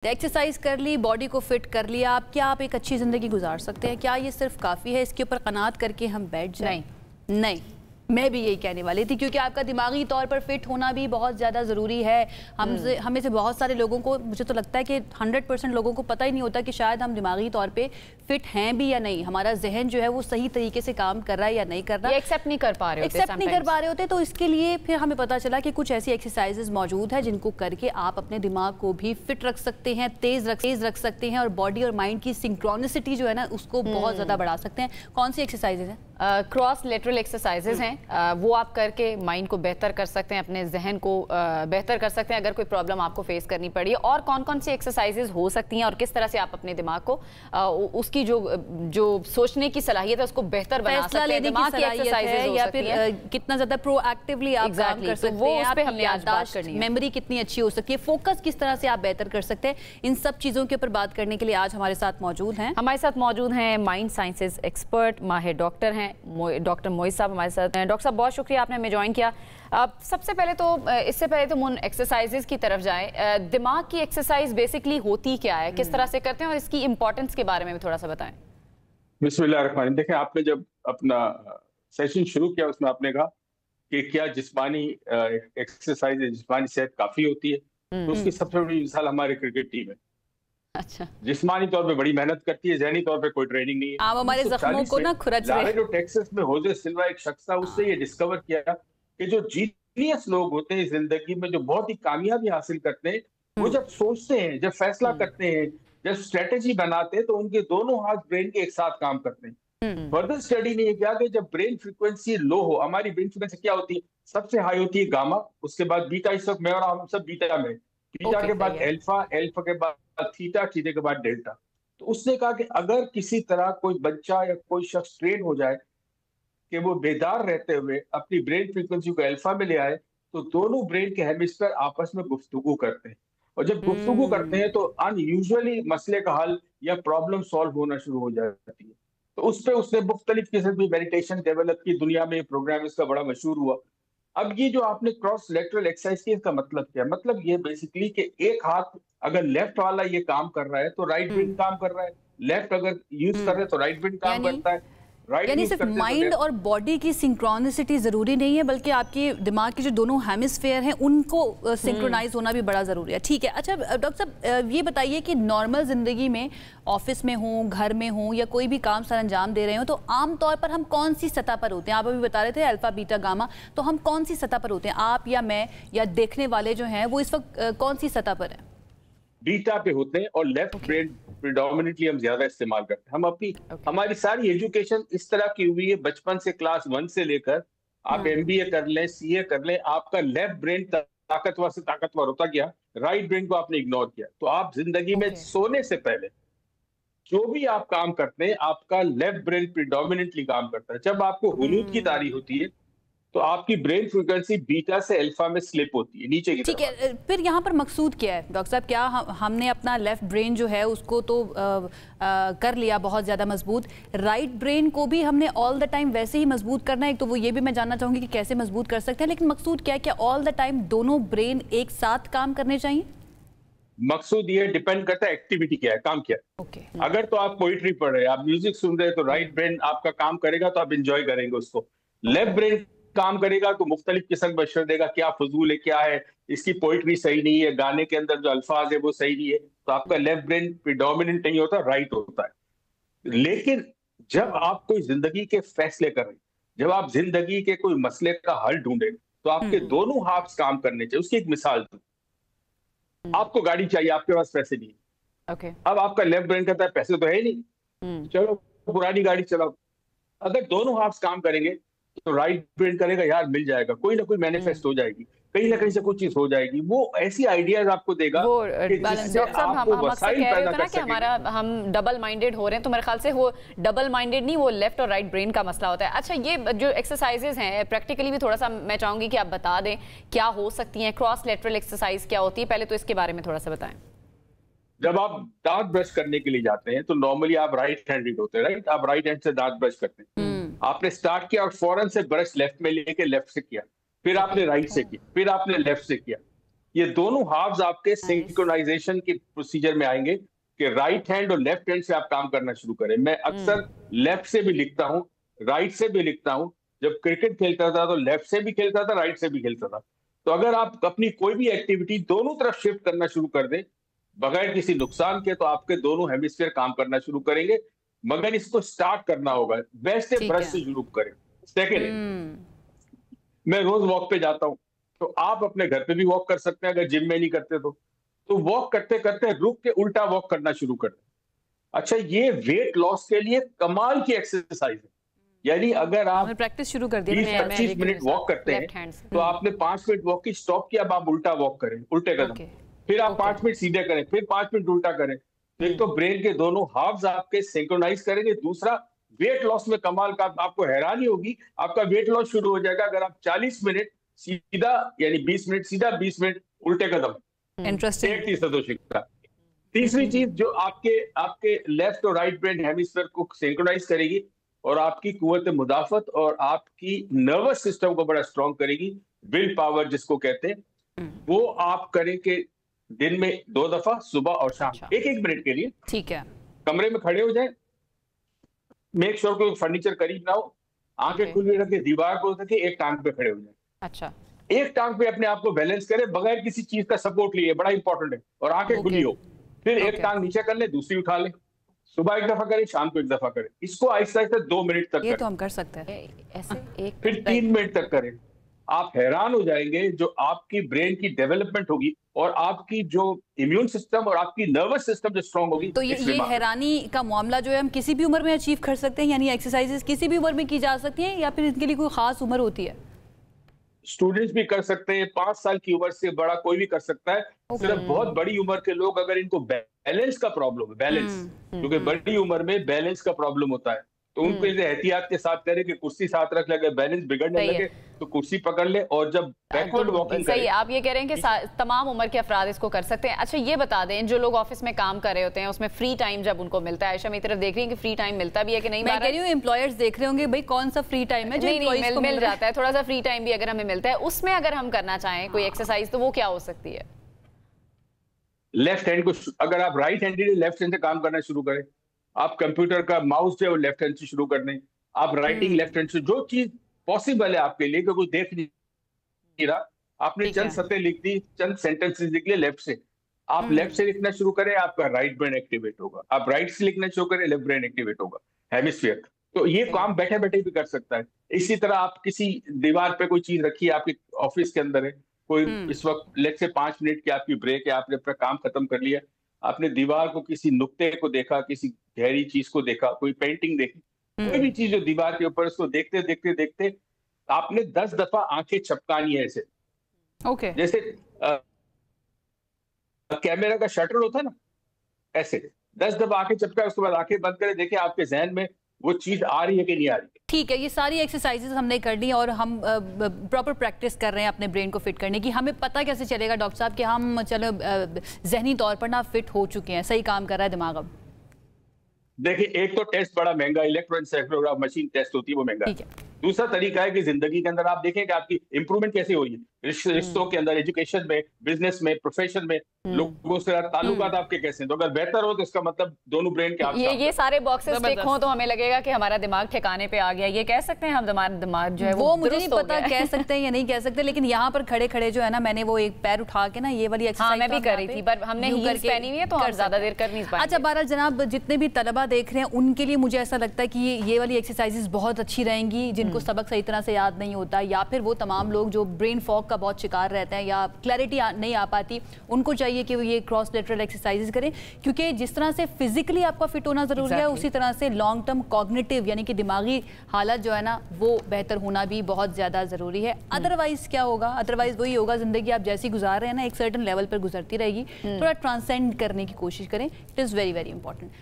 Exercise कर ली, body को fit कर लिया, आप क्या आप एक अच्छी ज़िंदगी गुजार सकते हैं? क्या ये सिर्फ काफ़ी है? इसके ऊपर कनात करके हम बैठ जाएं? नहीं, मैं भी यही कहने वाली थी, क्योंकि आपका दिमागी तौर पर फिट होना भी बहुत ज़्यादा ज़रूरी है। हमें से बहुत सारे लोगों को, मुझे तो लगता है कि 100% लोगों को पता ही नहीं होता कि शायद हम दिमागी तौर पे फिट हैं भी या नहीं, हमारा जहन जो है वो सही तरीके से काम कर रहा है या नहीं कर रहा, एक्सेप्ट नहीं कर पा रहे होते। तो इसके लिए फिर हमें पता चला कि कुछ ऐसी एक्सरसाइजेज मौजूद है जिनको करके आप अपने दिमाग को भी फिट रख सकते हैं, तेज रख सकते हैं, और बॉडी और माइंड की सिंक्रोनिसिटी जो है ना उसको बहुत ज़्यादा बढ़ा सकते हैं। कौन सी एक्सरसाइजेज हैं? क्रॉस लेटरल एक्सरसाइजेज हैं, वो आप करके माइंड को बेहतर कर सकते हैं, अपने जहन को बेहतर कर सकते हैं अगर कोई प्रॉब्लम आपको फेस करनी पड़ी। और कौन कौन सी एक्सरसाइजेज हो सकती हैं और किस तरह से आप अपने दिमाग को उसकी जो सोचने की सलाहियत है उसको बेहतर बना सकते हैं, दिमाग की एक्सरसाइजेज हो या सकती फिर है, कितना ज्यादा प्रोएक्टिवली आप काम कर सकते हैं, उस पे हमने आज बात करनी है। मेमोरी कितनी अच्छी हो सकती है, फोकस किस तरह से आप बेहतर कर सकते हैं, इन सब चीजों के ऊपर बात करने के लिए आज हमारे साथ मौजूद हैं माइंड साइंसेज एक्सपर्ट, माहिर डॉक्टर हैं डॉक्टर मोइज साहब हमारे साथ हैं। डॉक्टर साहब, बहुत शुक्रिया आपने हमें ज्वाइन किया। सबसे पहले तो इससे पहले तो उन एक्सरसाइजेज की तरफ जाएं, दिमाग की एक्सरसाइज बेसिकली होती क्या है, किस तरह से करते हैं और इसकी इंपॉर्टेंस के बारे में भी थोड़ा सा बताएं। बिस्मिल्लाहिर्रहमानिर्रहीम। देखें, आपने जब अपना सेशन शुरू किया उसमें आपने कहा कि क्या जिस्मानी एक्सरसाइज, जिस्मानी सेहत काफी होती है, तो उसकी सबसे बड़ी मिसाल हमारी क्रिकेट टीम है। अच्छा, जिस्मानी तौर पे बड़ी मेहनत करती है, ज़हनी तौर पे कोई ट्रेनिंग नहीं है। आप हमारे जख्मों को ना खुरच रहे हैं। जो टेक्सास में होजे सिल्वा एक शख्स था, उससे ये डिस्कवर किया कि जो जीनियस लोग होते हैं जिंदगी में, जो बहुत ही कामयाबी हासिल करते हैं, वो जब सोचते हैं, जब फैसला करते हैं, जब स्ट्रेटेजी बनाते हैं, तो उनके दोनों हाथ ब्रेन के एक साथ काम करते हैं। फर्दर स्टडी ने ये किया कि जब ब्रेन फ्रीक्वेंसी लो हो, हमारी ब्रेन फ्रीक्वेंसी क्या होती है, सबसे हाई होती है गामा, उसके बाद बीटा, इस वक्त मैं और हम सब बीटा में, बीटा के बाद अल्फा, अल्फा के बाद थीटा, थीटा के बाद डेल्टा। तो उसने कहा कि अगर किसी तरह कोई बच्चा या कोई शख्स ट्रेन हो जाए कि वो बेदार रहते हुए अपनी ब्रेन फ्रीक्वेंसी को अल्फा में ले आए, तो दोनों ब्रेन के हेमिस्फीयर आपस में गुफ्तगू करते हैं, और जब गुफ्तगू करते हैं तो अनयूजुअली मसले का हल या प्रॉब्लम सॉल्व होना शुरू हो जाती है। तो उस पर उसने मुख्तलिफ किस्म की मेडिटेशन डेवलप की, दुनिया में प्रोग्राम इसका बड़ा मशहूर हुआ। अब ये जो आपने क्रॉस लेटरल एक्सरसाइज की, इसका मतलब क्या है? मतलब ये बेसिकली कि एक हाथ अगर लेफ्ट वाला ये काम कर रहा है तो राइट ब्रेन काम कर रहा है, लेफ्ट अगर यूज कर रहे हैं तो राइट ब्रेन काम करता है। यानी सिर्फ माइंड और बॉडी की सिंक्रोनिसिटी जरूरी नहीं है, बल्कि आपके दिमाग के जो दोनों हेमिस्फेयर हैं उनको सिंक्रोनाइज होना भी बड़ा जरूरी है। ठीक है, अच्छा डॉक्टर साहब, ये बताइए कि नॉर्मल जिंदगी में, ऑफिस में हो, घर में हो, या कोई भी काम सर अंजाम दे रहे हो, तो आमतौर पर हम कौन सी सतह पर होते हैं? आप अभी बता रहे थे अल्फा, बीटा, गामा, तो हम कौन सी सतह पर होते हैं? आप या मैं या देखने वाले जो हैं वो इस वक्त कौन सी सतह पर है? बीटा पे होते हैं, और लेफ्ट ब्रेन प्रिडोमिनेटली हम ज्यादा इस्तेमाल करते हैं। हम अपनी हमारी सारी एजुकेशन इस तरह की हुई है, बचपन से क्लास 1 से लेकर आप MBA कर लें, CA कर लें, आपका लेफ्ट ब्रेन ताकतवर से ताकतवर होता गया, राइट ब्रेन को आपने इग्नोर किया। तो आप जिंदगी में सोने से पहले जो भी आप काम करते हैं, आपका लेफ्ट ब्रेन प्रिडोमिनेटली काम करता है। जब आपको हुनूद की तारी होती है तो आपकी ब्रेन फ्रीक्वेंसी बीटा से अल्फा में स्लिप होती है नीचे की तरफ। ठीक है, फिर यहाँ पर मकसूद क्या है डॉक्टर साहब? क्या हमने अपना लेफ्ट ब्रेन जो है उसको तो कर लिया बहुत ज़्यादा मजबूत, राइट ब्रेन को भी हमने ऑल द टाइम वैसे ही मजबूत करना है? तो वो ये भी मैं जानना चाहूँगी कि कैसे मजबूत कर सकते हैं, लेकिन मकसूद क्या है? क्या ऑल द टाइम दोनों ब्रेन एक साथ काम करने चाहिए? मकसूद ये डिपेंड करता है एक्टिविटी क्या है, काम क्या है। अगर तो आप पोइट्री पढ़ रहे हैं, आप म्यूजिक सुन रहे हैं, तो राइट ब्रेन आपका काम करेगा, तो आप इंजॉय करेंगे उसको। लेफ्ट ब्रेन काम करेगा तो मुख्तलिफ किस्म का मशवरा देगा, क्या फजूल है, क्या है, इसकी पोइट्री सही नहीं है, गाने के अंदर जो अल्फाज है वो सही नहीं है। तो आपका लेफ्ट ब्रेन प्रिडोमिनेंट नहीं होता, राइट होता है। लेकिन जब आप कोई जिंदगी के फैसले कर रहे हैं, जब आप जिंदगी के कोई मसले का हल ढूंढे, तो आपके दोनों हाथ काम करने चाहिए। उसकी एक मिसाल दूं, आपको गाड़ी चाहिए, आपके पास पैसे नहीं, अब आपका लेफ्ट ब्रेन कहता है पैसे तो है नहीं, चलो पुरानी गाड़ी चलाओ। अगर दोनों हाथ काम करेंगे तो राइट ब्रेन करेगा, यार मिल जाएगा, कोई ना कोई मैनिफेस्ट हो जाएगी, कहीं ना कहीं से कुछ चीज हो जाएगी। वो ऐसी आइडियाज आपको देगा वो बैलेंस। डॉक्टर साहब, हम अक्सर कह रहे होते हैं ना कि हमारा हम डबल माइंडेड हो रहे हैं, तो मेरे ख्याल से वो डबल माइंडेड नहीं, वो लेफ्ट और राइट ब्रेन का मसला होता है। अच्छा, ये जो एक्सरसाइजेज हैं प्रैक्टिकली भी थोड़ा सा मैं चाहूंगी कि आप बता दें क्या हो सकती हैं। क्रॉस लेटरल एक्सरसाइज क्या होती है, पहले तो इसके बारे में थोड़ा सा बताएं। जब आप दांत ब्रश करने के लिए जाते हैं तो नॉर्मली आप राइट हैंडेड होते हैं, राइट? आप राइट हैंड से दांत ब्रश करते हैं। आपने स्टार्ट किया और फौरन से ब्रश लेफ्ट में लेके लेफ्ट से किया, फिर आपने राइट से किया, फिर आपने लेफ्ट से किया। ये दोनों हार्व्स आपके सिंक्रोनाइजेशन के प्रोसीजर में आएंगे कि राइट हैंड और लेफ्ट हैंड से आप काम करना शुरू करें। मैं अक्सर लेफ्ट से भी लिखता हूं, राइट से भी लिखता हूं। जब क्रिकेट खेलता था तो लेफ्ट से भी खेलता था, राइट से भी खेलता था। तो अगर आप अपनी कोई भी एक्टिविटी दोनों तरफ शिफ्ट करना शुरू कर दें बगैर किसी नुकसान के, तो आपके दोनों हेमिस्फीयर काम करना शुरू करेंगे। मगर इसको स्टार्ट करना होगा, बेस्ट ब्रश से शुरू करें। सेकेंड, मैं रोज वॉक पे जाता हूं, तो आप अपने घर पे भी वॉक कर सकते हैं अगर जिम में नहीं करते तो वॉक करते करते रुक के उल्टा वॉक करना शुरू कर दें। अच्छा, ये वेट लॉस के लिए कमाल की एक्सरसाइज है। यानी अगर आप प्रैक्टिस शुरू कर दी 20-25 मिनट वॉक करते हैं तो आपने 5 मिनट वॉक की स्टॉप किया, अब आप उल्टा वॉक करें, उल्टे कदम, फिर आप 5 मिनट सीधे करें, फिर 5 मिनट उल्टा करें। तो एक तो ब्रेन के दोनों हाफ्स आपके सिंक्रोनाइज करेंगे, दूसरा वेट लॉस में कमाल का, आपको हैरानी होगी, आपका वेट लॉस शुरू हो जाएगा अगर आप 40 मिनट सीधा यानी 20 मिनट सीधा, 20 मिनट उल्टे कदम। इंटरेस्टिंग। तीसरी चीज जो आपके लेफ्ट और राइट ब्रेन हेमिस्फीयर को सिंक्रोनाइज करेगी और आपकी कुव्वत मुदाफत और आपकी नर्वस सिस्टम को बड़ा स्ट्रॉन्ग करेगी, विल पावर जिसको कहते हैं, वो आप करें कि दिन में 2 दफा सुबह और शाम, 1-1 मिनट के लिए, ठीक है, कमरे में खड़े हो जाए, मेक श्योर कोई फर्नीचर करीब ना हो, आंखें खुली रखे, दीवार को रखे, एक टांग पे खड़े हो जाए। अच्छा, एक टांग पे अपने आप को बैलेंस करें बगैर किसी चीज का सपोर्ट लिए, बड़ा इंपॉर्टेंट है, और आंखें खुली हो। फिर एक टांग नीचे कर ले, दूसरी उठा ले, सुबह 1 दफा करें, शाम को 1 दफा करें। इसको आहिस्ता आहिस्ता 2 मिनट तक ये तो हम कर सकते हैं ऐसे, फिर 3 मिनट तक करें। आप हैरान हो जाएंगे जो आपकी ब्रेन की डेवलपमेंट होगी और आपकी जो इम्यून सिस्टम और आपकी नर्वस सिस्टम जो स्ट्रांग होगी। तो ये हैरानी का मामला जो है हम किसी भी उम्र में अचीव कर सकते हैं, यानी एक्सरसाइजेस किसी भी उम्र में की जा सकती हैं, या फिर इनके लिए कोई खास उम्र होती है? स्टूडेंट्स भी कर सकते हैं, 5 साल की उम्र से बड़ा कोई भी कर सकता है। सिर्फ बहुत बड़ी उम्र के लोग, अगर इनको बैलेंस का प्रॉब्लम है, बैलेंस, क्योंकि बड़ी उम्र में बैलेंस का प्रॉब्लम होता है, तो उनको इसे एहतियात के साथ करें कि कुर्सी साथ रख लगे, बैलेंस बिगड़ने लगे तो कुर्सी पकड़ ले, और जब बैकवर्ड वॉकिंग सही, आप ये कह रहे हैं कि तमाम उम्र के अफराद इसको कर सकते हैं। अच्छा, ये बता दें, जो लोग ऑफिस में काम कर रहे होते हैं उसमें फ्री टाइम जब उनको मिलता है, आयशा मेरी तरफ देख रही है कि फ्री टाइम मिलता भी है कि नहीं? मैं कह रही हूं एम्प्लॉयर्स देख रहे होंगे भाई कौन सा फ्री टाइम है जो एम्प्लॉयज को मिल जाता है, थोड़ा सा फ्री टाइम भी अगर हमें मिलता है, उसमें अगर हम करना चाहें कोई एक्सरसाइज, तो वो क्या हो सकती है? लेफ्ट हैंड को, अगर आप राइट हैंडेड लेफ्ट हैंड से काम करना शुरू करें, आप कंप्यूटर का माउस जो है वो लेफ्ट हैंड से शुरू कर दें, आप राइटिंग लेफ्ट हैंड से, जो चीज पॉसिबल है आपके लिए, कोई देख नहीं रहा, आपने चंद सतह लिख दी, चंद सेंटेंसेस लिख लिए लेफ्ट से, आप लेफ्ट से लिखना शुरू करें, आपका राइट ब्रेन एक्टिवेट होगा। आप राइट से लिखना शुरू करें, लेफ्ट ब्रेन एक्टिवेट होगा, हेमिस्फीयर। तो ये काम बैठे बैठे भी कर सकता है। इसी तरह आप किसी दीवार पे कोई चीज रखी है, आपके ऑफिस के अंदर है, कोई इस वक्त लेट से 5 मिनट की आपकी ब्रेक है, आपने अपना काम खत्म कर लिया, आपने दीवार को, किसी नुक्ते को देखा, किसी गहरी चीज को देखा, कोई पेंटिंग देखी, कोई भी चीज जो दीवार के ऊपर, उसको देखते देखते देखते आपने 10 दफा आंखें झपकानी है ऐसे। ओके। जैसे कैमरा का शटर होता है ना, ऐसे 10 दफा आंखें झपकाए, उसके बाद आंखें बंद करें, देखें आपके जहन में वो चीज आ रही है कि नहीं आ रही है। ठीक है, ये सारी एक्सरसाइजेस हमने कर ली और हम प्रॉपर प्रैक्टिस कर रहे हैं अपने ब्रेन को फिट करने की। हमें पता कैसे चलेगा डॉक्टर साहब कि हम चलो जहनी तौर पर ना फिट हो चुके हैं, सही काम कर रहा है दिमाग? अब देखिए, एक तो टेस्ट बड़ा महंगा, इलेक्ट्रोएन्सेफेलोग्राफ मशीन टेस्ट होती है, वो महंगा है। दूसरा तरीका है कि जिंदगी के अंदर आप देखें कि आपकी इंप्रूवमेंट कैसे हो रही है, रिश्तों के अंदर, एजुकेशन में, बिजनेस में, प्रोफेशन में, लोगों से ताल्लुकात आपके कैसे हैं। तो अगर बेहतर हो तो इसका मतलब दोनों ब्रेन के ये सारे बॉक्सेस टिक हो तो हमें लगेगा कि हमारा दिमाग ठिकाने पे आ गया, ये कह सकते हैं हम, हमारा दिमाग जो है वो मुझे नहीं पता कह सकते हैं या नहीं कह सकते, लेकिन यहाँ पर खड़े खड़े जो है ना, मैंने वो एक पैर उठा के ना ये वाली एक्सरसाइज मैं भी कर रही थी, पर हमने हील्स पहनी हुई है तो हम ज्यादा देर कर नहीं पाएंगे। अच्छा बहरहाल जनाब, जितने भी तलबा देख रहे हैं उनके लिए मुझे ऐसा लगता है कि ये वाली एक्सरसाइजेस बहुत अच्छी रहेंगी, जिनको सबक सही तरह से याद नहीं होता, या फिर वो तमाम लोग जो ब्रेन फॉग का बहुत शिकार रहते हैं या क्लैरिटी नहीं आ पाती, उनको चाहिए कि वो ये क्रॉस लेटरल एक्सरसाइजेस करें, क्योंकि जिस तरह से फिजिकली आपका फिट होना जरूरी है, उसी तरह से लॉन्ग टर्म कॉग्निटिव यानी कि दिमागी हालत जो है ना वो बेहतर होना भी बहुत ज्यादा जरूरी है। अदरवाइज क्या होगा? अदरवाइज वही होगा, जिंदगी आप जैसी गुजार रहे हैं ना, एक सर्टेन लेवल पर गुजरती रहेगी। थोड़ा ट्रांसेंड करने की कोशिश करें, it is very very important.